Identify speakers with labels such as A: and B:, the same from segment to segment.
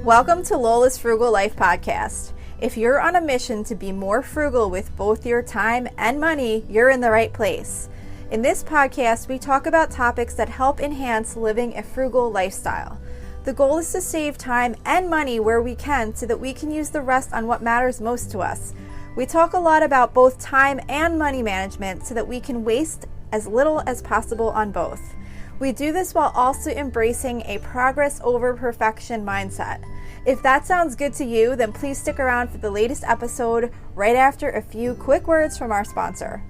A: Welcome to Lola's Frugal Life Podcast. If you're on a mission to be more frugal with both your time and money, you're in the right place. In this podcast, we talk about topics that help enhance living a frugal lifestyle. The goal is to save time and money where we can so that we can use the rest on what matters most to us. We talk a lot about both time and money management so that we can waste as little as possible on both. We do this while also embracing a progress over perfection mindset. If that sounds good to you, then please stick around for the latest episode right after a few quick words from our sponsor.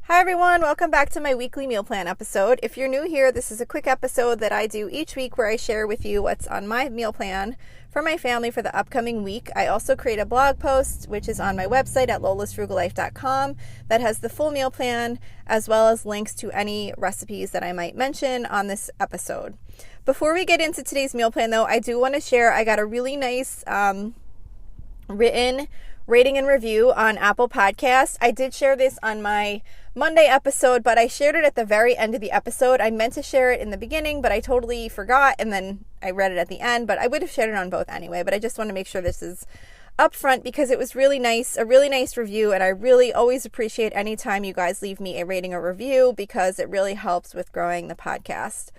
A: Hi everyone, welcome back to my weekly meal plan episode. If you're new here, this is a quick episode that I do each week where I share with you what's on my meal plan for my family for the upcoming week. I also create a blog post, which is on my website at lolasfrugallife.com, that has the full meal plan as well as links to any recipes that I might mention on this episode. Before we get into today's meal plan though, I do want to share I got a really nice written rating and review on Apple Podcasts. I did share this on my Monday episode, but I shared it at the very end of the episode. I meant to share it in the beginning, but I totally forgot, and then I read it at the end, but I would have shared it on both anyway, but I just want to make sure this is up front because it was really nice, a really nice review, and I really always appreciate any time you guys leave me a rating or review because it really helps with growing the podcast.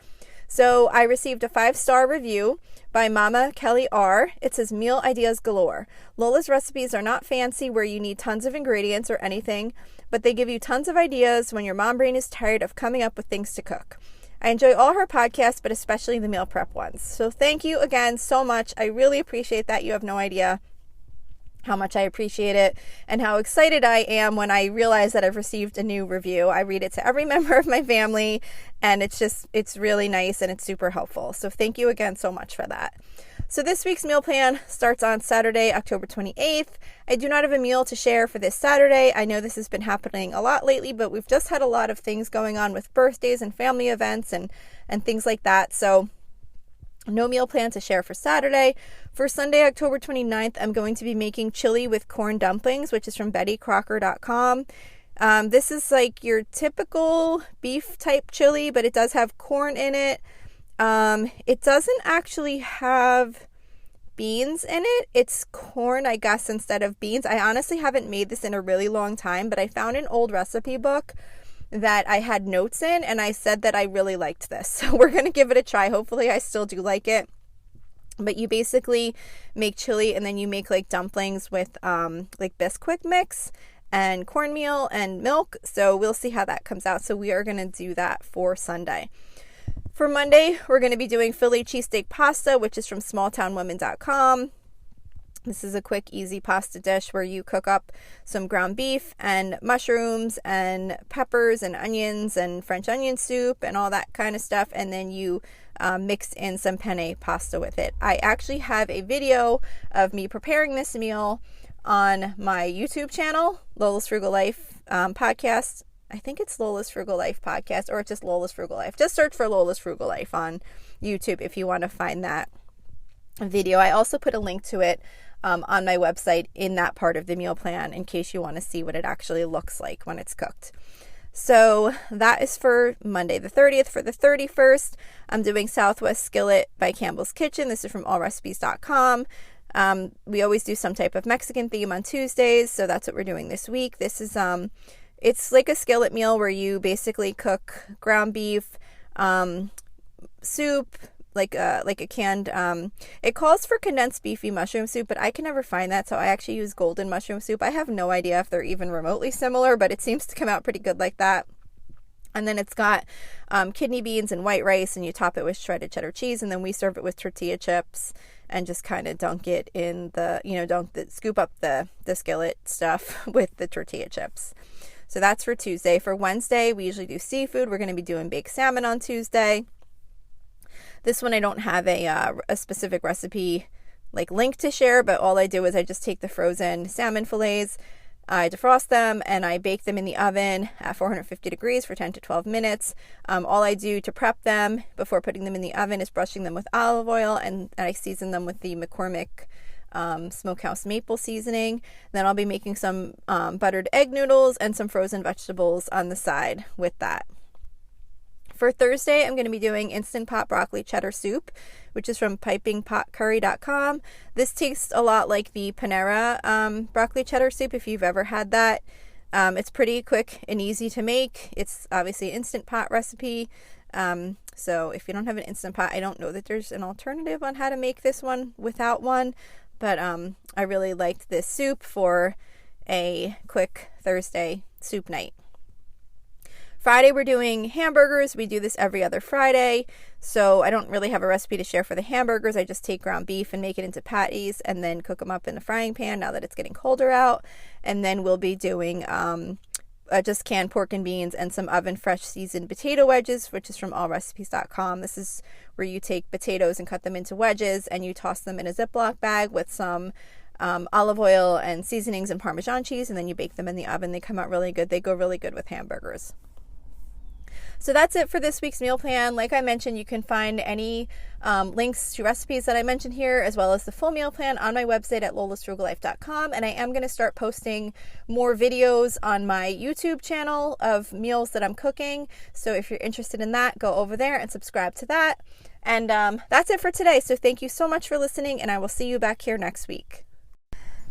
A: So I received a 5-star review by Mama Kelly R. It says, meal ideas galore. Lola's recipes are not fancy where you need tons of ingredients or anything, but they give you tons of ideas when your mom brain is tired of coming up with things to cook. I enjoy all her podcasts, but especially the meal prep ones. So thank you again so much. I really appreciate that. You have no idea how much I appreciate it and how excited I am when I realize that I've received a new review. I read it to every member of my family, and it's really nice and it's super helpful. So thank you again so much for that. So this week's meal plan starts on Saturday, October 28th. I do not have a meal to share for this Saturday. I know this has been happening a lot lately, but we've just had a lot of things going on with birthdays and family events and things like that. So no meal plan to share for Saturday. For Sunday, October 29th, I'm going to be making chili with corn dumplings, which is from bettycrocker.com. This is like your typical beef type chili, but it does have corn in it. It doesn't actually have beans in it. It's corn, I guess, instead of beans. I honestly haven't made this in a really long time, but I found an old recipe book that I had notes in, and I said that I really liked this. So we're going to give it a try. Hopefully I still do like it. But you basically make chili and then you make like dumplings with like Bisquick mix and cornmeal and milk. So we'll see how that comes out. So we are going to do that for Sunday. For Monday, we're going to be doing Philly cheesesteak pasta, which is from smalltownwomen.com. This is a quick, easy pasta dish where you cook up some ground beef and mushrooms and peppers and onions and French onion soup and all that kind of stuff. And then you mix in some penne pasta with it. I actually have a video of me preparing this meal on my YouTube channel, Lola's Frugal Life podcast. I think it's Lola's Frugal Life podcast, or it's just Lola's Frugal Life. Just search for Lola's Frugal Life on YouTube if you want to find that video. I also put a link to it on my website in that part of the meal plan in case you want to see what it actually looks like when it's cooked. So that is for Monday the 30th. For the 31st, I'm doing Southwest Skillet by Campbell's Kitchen. This is from allrecipes.com. We always do some type of Mexican theme on Tuesdays, so that's what we're doing this week. This is it's like a skillet meal where you basically cook ground beef, soup, like a canned, it calls for condensed beefy mushroom soup, but I can never find that, so I actually use golden mushroom soup. I have no idea if they're even remotely similar, but it seems to come out pretty good like that. And then it's got kidney beans and white rice, and you top it with shredded cheddar cheese, and then we serve it with tortilla chips and just kind of dunk it in the, scoop up the skillet stuff with the tortilla chips. So that's for Tuesday. For Wednesday, we usually do seafood. We're going to be doing baked salmon on Tuesday. This one I don't have a specific recipe like link to share, but all I do is I just take the frozen salmon fillets, I defrost them, and I bake them in the oven at 450 degrees for 10 to 12 minutes. All I do to prep them before putting them in the oven is brushing them with olive oil, and I season them with the McCormick smokehouse maple seasoning. Then I'll be making some buttered egg noodles and some frozen vegetables on the side with that. For Thursday, I'm going to be doing Instant Pot Broccoli Cheddar Soup, which is from pipingpotcurry.com. This tastes a lot like the Panera broccoli cheddar soup, if you've ever had that. It's pretty quick and easy to make. It's obviously an Instant Pot recipe. So if you don't have an Instant Pot, I don't know that there's an alternative on how to make this one without one. But I really liked this soup for a quick Thursday soup night. Friday, we're doing hamburgers. We do this every other Friday, so I don't really have a recipe to share for the hamburgers. I just take ground beef and make it into patties and then cook them up in the frying pan now that it's getting colder out. And then we'll be doing just canned pork and beans and some oven fresh seasoned potato wedges, which is from allrecipes.com. This is where you take potatoes and cut them into wedges and you toss them in a Ziploc bag with some olive oil and seasonings and Parmesan cheese, and then you bake them in the oven. They come out really good. They go really good with hamburgers. So that's it for this week's meal plan. Like I mentioned, you can find any links to recipes that I mentioned here, as well as the full meal plan on my website at lolasfrugallife.com. And I am going to start posting more videos on my YouTube channel of meals that I'm cooking. So if you're interested in that, go over there and subscribe to that. And that's it for today. So thank you so much for listening, and I will see you back here next week.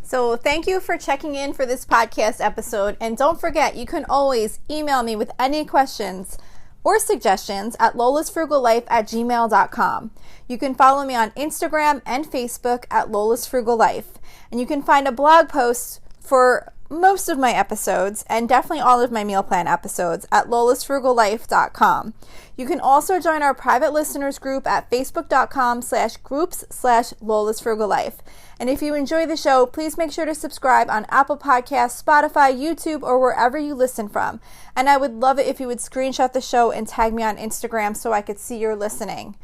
A: So thank you for checking in for this podcast episode. And don't forget, you can always email me with any questions or suggestions at lolasfrugallife@gmail.com. You can follow me on Instagram and Facebook at lolasfrugallife. And you can find a blog post for most of my episodes and definitely all of my meal plan episodes at lolasfrugallife.com. You can also join our private listeners group at facebook.com/groups/lolasfrugallife. And if you enjoy the show, please make sure to subscribe on Apple Podcasts, Spotify, YouTube, or wherever you listen from. And I would love it if you would screenshot the show and tag me on Instagram so I could see you're listening.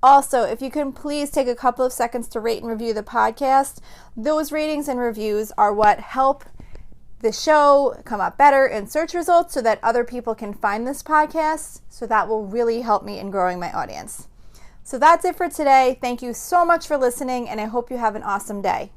A: Also, if you can please take a couple of seconds to rate and review the podcast. Those ratings and reviews are what help the show come up better in search results so that other people can find this podcast. So that will really help me in growing my audience. So that's it for today. Thank you so much for listening, and I hope you have an awesome day.